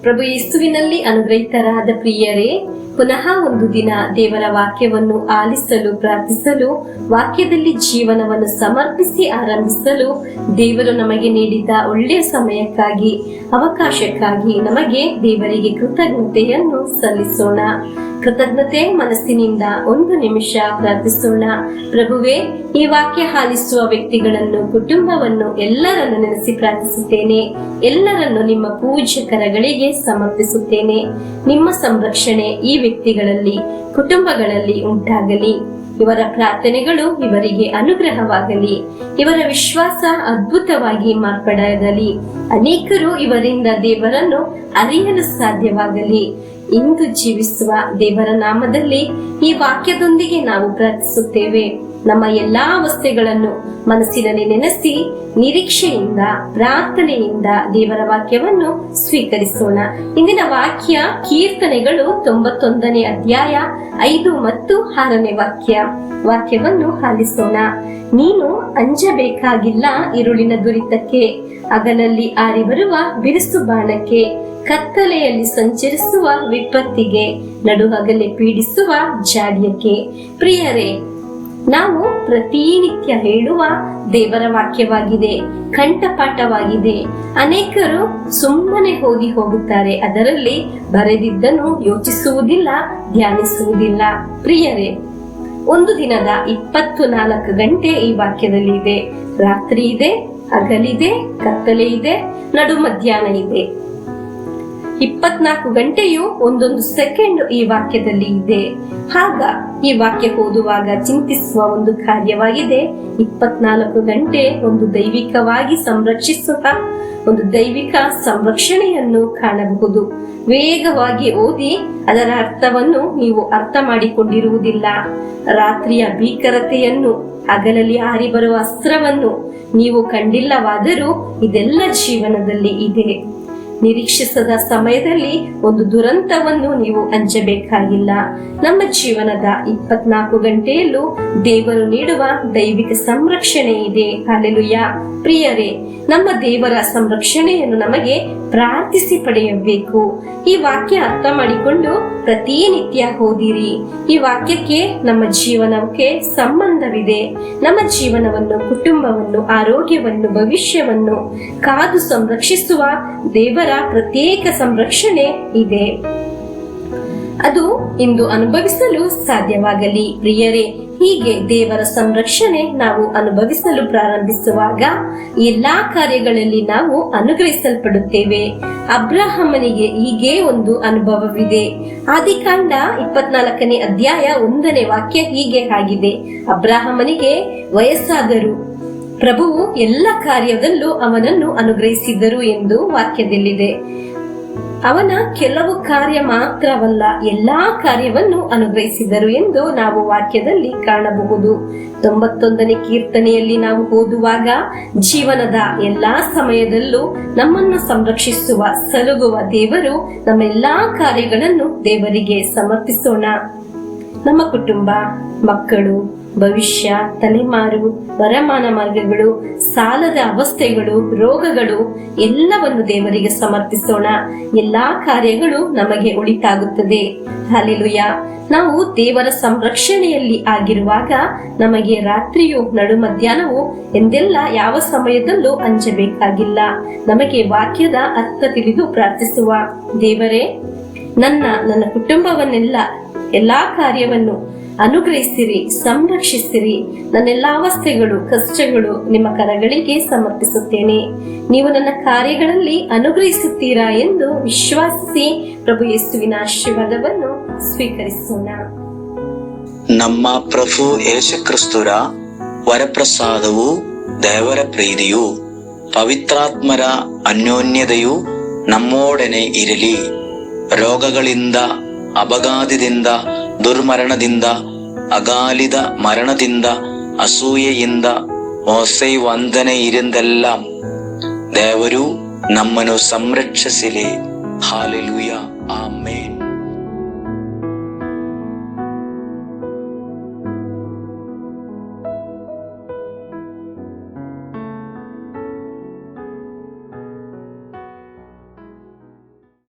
ಪ್ರಭು ಯೇಸುವಿನಲ್ಲಿ ಅನುಗ್ರಹಿತರಾದ ಪ್ರಿಯರೇ, ಪುನಃ ಒಂದು ದಿನ ದೇವರ ವಾಕ್ಯವನ್ನು ಆಲಿಸಲು, ಪ್ರಾರ್ಥಿಸಲು, ವಾಕ್ಯದಲ್ಲಿ ಜೀವನವನ್ನು ಸಮರ್ಪಿಸಿ ಆರಂಭಿಸಲು ದೇವರು ನಮಗೆ ನೀಡಿದ ಒಳ್ಳೆಯ ಸಮಯಕ್ಕಾಗಿ, ಅವಕಾಶಕ್ಕಾಗಿ ನಮಗೆ ದೇವರಿಗೆ ಕೃತಜ್ಞತೆಯನ್ನು ಸಲ್ಲಿಸೋಣ. ಕೃತಜ್ಞತೆ ಮನಸ್ಸಿನಿಂದ ಒಂದು ನಿಮಿಷ ಪ್ರಾರ್ಥಿಸೋಣ. ಪ್ರಭುವೇ, ಈ ವಾಕ್ಯ ಆಲಿಸುವ ವ್ಯಕ್ತಿಗಳನ್ನು, ಕುಟುಂಬವನ್ನು ಎಲ್ಲರನ್ನು ನೆನೆಸಿ ಪ್ರಾರ್ಥಿಸುತ್ತೇನೆ. ಎಲ್ಲರನ್ನು ನಿಮ್ಮ ಪೂಜ್ಯ ಕರಗಳಿಗೆ ಸಮರ್ಪಿಸುತ್ತೇನೆ. ನಿಮ್ಮ ಸಂರಕ್ಷಣೆ ಈ ವ್ಯಕ್ತಿಗಳಲ್ಲಿ, ಕುಟುಂಬಗಳಲ್ಲಿ ಉಂಟಾಗಲಿ. ಇವರ ಪ್ರಾರ್ಥನೆಗಳು ಇವರಿಗೆ ಅನುಗ್ರಹವಾಗಲಿ. ಇವರ ವಿಶ್ವಾಸ ಅದ್ಭುತವಾಗಿ ಮಾರ್ಪಡಾಗಲಿ. ಅನೇಕರು ಇವರಿಂದ ದೇವರನ್ನು ಅರಿಯಲು ಸಾಧ್ಯವಾಗಲಿ. ಇಂದು ಜೀವಿಸುವ ದೇವರ ನಾಮದಲ್ಲಿ ಈ ವಾಕ್ಯದೊಂದಿಗೆ ನಾವು ಪ್ರಾರ್ಥಿಸುತ್ತೇವೆ. ನಮ್ಮ ಎಲ್ಲಾ ಅವಸ್ಥೆಗಳನ್ನು ಮನಸ್ಸಿನಲ್ಲಿ ನೆನೆಸಿ ನಿರೀಕ್ಷೆಯಿಂದ, ಪ್ರಾರ್ಥನೆಯಿಂದ ದೇವರ ವಾಕ್ಯವನ್ನು ಸ್ವೀಕರಿಸೋಣ. ಇಂದಿನ ವಾಕ್ಯ ಕೀರ್ತನೆಗಳು 91ನೇ ಅಧ್ಯಾಯ 5 ಮತ್ತು 6ನೇ ವಾಕ್ಯವನ್ನು ಆಲಿಸೋಣ. ನೀನು ಅಂಜಬೇಕಾಗಿಲ್ಲ ಇರುಳಿನ ದುರಿತಕ್ಕೆ, ಹಗಲಲ್ಲಿ ಆರಿ ಬರುವ ಬಿರುಸು ಬಾಣಕ್ಕೆ, ಕತ್ತಲೆಯಲ್ಲಿ ಸಂಚರಿಸುವ ವಿಪತ್ತಿಗೆ, ನಡುಹಗಲೇ ಪೀಡಿಸುವ ಜಾಡ್ಯಕ್ಕೆ. ಪ್ರಿಯರೇ, ನಾವು ಪ್ರತಿನಿತ್ಯ ಹೇಳುವ ದೇವರ ವಾಕ್ಯವಾಗಿದೆ, ಕಂಠಪಾಠವಾಗಿದೆ. ಅನೇಕರು ಸುಮ್ಮನೆ ಓದಿ ಹೋಗುತ್ತಾರೆ, ಅದರಲ್ಲಿ ಬರೆದಿದ್ದನ್ನು ಯೋಚಿಸುವುದಿಲ್ಲ, ಧ್ಯಾನಿಸುವುದಿಲ್ಲ. ಪ್ರಿಯರೇ, ಒಂದು ದಿನದ 24 ಗಂಟೆ ಈ ವಾಕ್ಯದಲ್ಲಿ ಇದೆ. ರಾತ್ರಿ ಇದೆ, ಹಗಲಿದೆ, ಕತ್ತಲೆ ಇದೆ, ನಡು ಮಧ್ಯಾಹ್ನ ಇದೆ. 24 ಗಂಟೆಯು ಒಂದೊಂದು ಸೆಕೆಂಡ್ ಈ ವಾಕ್ಯದಲ್ಲಿ ಇದೆ. ಆಗ ಈ ವಾಕ್ಯ ಓದುವಾಗ ಚಿಂತಿಸುವ ಒಂದು ಕಾರ್ಯವಾಗಿದೆ. 24 ಗಂಟೆ ಒಂದು ದೈವಿಕವಾಗಿ ಸಂರಕ್ಷಿಸುವ ಒಂದು ದೈವಿಕ ಸಂರಕ್ಷಣೆಯನ್ನು ಕಾಣಬಹುದು. ವೇಗವಾಗಿ ಓದಿ ಅದರ ಅರ್ಥವನ್ನು ನೀವು ಅರ್ಥ ಮಾಡಿಕೊಂಡಿರುವುದಿಲ್ಲ. ರಾತ್ರಿಯ ಭೀಕರತೆಯನ್ನು, ಹಗಲಲ್ಲಿ ಹಾರಿ ಬರುವ ಅಸ್ತ್ರವನ್ನು ನೀವು ಕಂಡಿಲ್ಲವಾದರೂ ಇದೆಲ್ಲ ಜೀವನದಲ್ಲಿ ಇದೆ. ನಿರೀಕ್ಷಿಸದ ಸಮಯದಲ್ಲಿ ಒಂದು ದುರಂತವನ್ನು ನೀವು ಅಂಜಬೇಕಾಗಿಲ್ಲ. ನಮ್ಮ ಜೀವನದ 24 ಗಂಟೆಯಲ್ಲೂ ದೇವರು ನೀಡುವ ದೈವಿಕ ಸಂರಕ್ಷಣೆ ಇದೆ. ಹಲ್ಲೆಲೂಯಾ. ಪ್ರಿಯರೇ, ನಮ್ಮ ದೇವರ ಸಂರಕ್ಷಣೆಯನ್ನು ನಮಗೆ ಪ್ರಾರ್ಥಿಸಿ ಪಡೆಯಬೇಕು. ಈ ವಾಕ್ಯ ಅರ್ಥ ಮಾಡಿಕೊಂಡು ಪ್ರತಿನಿತ್ಯ ಓದಿರಿ. ಈ ವಾಕ್ಯಕ್ಕೆ ನಮ್ಮ ಜೀವನಕ್ಕೆ ಸಂಬಂಧವಿದೆ. ನಮ್ಮ ಜೀವನವನ್ನು, ಕುಟುಂಬವನ್ನು, ಆರೋಗ್ಯವನ್ನು, ಭವಿಷ್ಯವನ್ನು ಕಾದು ಸಂರಕ್ಷಿಸುವ ದೇವರ ಪ್ರತ್ಯೇಕ ಸಂರಕ್ಷಣೆ ಇದೆ. ಅದು ಇಂದು ಅನುಭವಿಸಲು ಸಾಧ್ಯವಾಗಲಿ. ಪ್ರಿಯರೇ, ಹೀಗೆ ದೇವರ ಸಂರಕ್ಷಣೆ ನಾವು ಅನುಭವಿಸಲು ಪ್ರಾರಂಭಿಸುವಾಗ ಎಲ್ಲಾ ಕಾರ್ಯಗಳಲ್ಲಿ ನಾವು ಅನುಗ್ರಹಿಸಲ್ಪಡುತ್ತೇವೆ. ಅಬ್ರಹಾಮನಿಗೆ ಹೀಗೆ ಒಂದು ಅನುಭವವಿದೆ. ಆದಿಕಾಂಡ 24ನೇ ಅಧ್ಯಾಯ 1ನೇ ವಾಕ್ಯ ಹೀಗೆ ಆಗಿದೆ. ಅಬ್ರಹಾಮನಿಗೆ ವಯಸ್ಸಾದರೂ ಪ್ರಭುವು ಎಲ್ಲ ಕಾರ್ಯದಲ್ಲೂ ಅವನನ್ನು ಅನುಗ್ರಹಿಸಿದರು ಎಂದು ವಾಕ್ಯದಲ್ಲಿದೆ. ಅವನ ಕೆಲವು ಕಾರ್ಯ ಮಾತ್ರವಲ್ಲ, ಎಲ್ಲಾ ಕಾರ್ಯವನ್ನು ಅನುಗ್ರಹಿಸಿದರು ಎಂದು ನಾವು ವಾಕ್ಯದಲ್ಲಿ ಕಾಣಬಹುದು. 91ನೇ ಕೀರ್ತನೆಯಲ್ಲಿ ನಾವು ಓದುವಾಗ ಜೀವನದ ಎಲ್ಲಾ ಸಮಯದಲ್ಲೂ ನಮ್ಮನ್ನು ಸಂರಕ್ಷಿಸುವ, ಸಲುಗುವ ದೇವರು ನಮ್ಮ ಎಲ್ಲಾ ಕಾರ್ಯಗಳನ್ನು ದೇವರಿಗೆ ಸಮರ್ಪಿಸೋಣ. ನಮ್ಮ ಕುಟುಂಬ, ಮಕ್ಕಳು, ಭವಿಷ್ಯ, ತಲೆಮಾರು, ವರಮಾನ ಮಾರ್ಗಗಳು, ಸಾಲದ ಅವಸ್ಥೆಗಳು, ರೋಗಗಳು ಎಲ್ಲವನ್ನು ದೇವರಿಗೆ ಸಮರ್ಪಿಸೋಣ. ಎಲ್ಲಾ ಕಾರ್ಯಗಳು ನಮಗೆ ಒಳಿತಾಗುತ್ತದೆ. ಹಲ್ಲೆಲೂಯಾ. ನಾವು ದೇವರ ಸಂರಕ್ಷಣೆಯಲ್ಲಿ ಆಗಿರುವಾಗ ನಮಗೆ ರಾತ್ರಿಯು, ನಡು ಮಧ್ಯಾಹ್ನವು ಎಂದೆಲ್ಲ ಯಾವ ಸಮಯದಲ್ಲೂ ಅಂಜಬೇಕಾಗಿಲ್ಲ. ನಮಗೆ ವಾಕ್ಯದ ಅರ್ಥ ತಿಳಿದು ಪ್ರಾರ್ಥಿಸುವ ದೇವರೇ, ನನ್ನ ಕುಟುಂಬವನ್ನೆಲ್ಲ, ಎಲ್ಲಾ ಕಾರ್ಯವನ್ನು ಅನುಗ್ರಹಿಸಿರಿ, ಸಂರಕ್ಷಿಸಿರಿ. ನನ್ನೆಲ್ಲ ಅವಸ್ಥೆಗಳು, ಕಷ್ಟಗಳು ನಿಮ್ಮ ಕರಗಳಿಗೆ ಸಮರ್ಪಿಸುತ್ತೇನೆ. ನೀವು ನನ್ನ ಕಾರ್ಯಗಳಲ್ಲಿ ಅನುಗ್ರಹಿಸುತ್ತೀರಾ ಎಂದು ವಿಶ್ವಾಸಿಸಿ ಪ್ರಭು ಯೇಸುವಿನ ಆಶೀರ್ವಾದವನ್ನು ಸ್ವೀಕರಿಸೋಣ. ನಮ್ಮ ಪ್ರಭು ಯೇಸು ಕ್ರಿಸ್ತರ ವರಪ್ರಸಾದವು, ದೇವರ ಪ್ರೀತಿಯು, ಪವಿತ್ರಾತ್ಮರ ಅನ್ಯೋನ್ಯತೆಯು ನಮ್ಮೊಡನೆ ಇರಲಿ. ರೋಗಗಳಿಂದ, ಅಪಘಾತದಿಂದ, ದುರ್ಮರಣದಿಂದ, ಅಗಾಲಿದ ಮರಣದಿಂದ, ಅಸೂಯೆಯಿಂದ, ಮೋಸೆ ವಂದನೆಯಿಂದೆಲ್ಲ ದೇವರು ನಮ್ಮನ್ನು ಸಂರಕ್ಷಿಸಲಿ. ಹಾಲೆಲೂಯಾ. ಆಮೆನ್.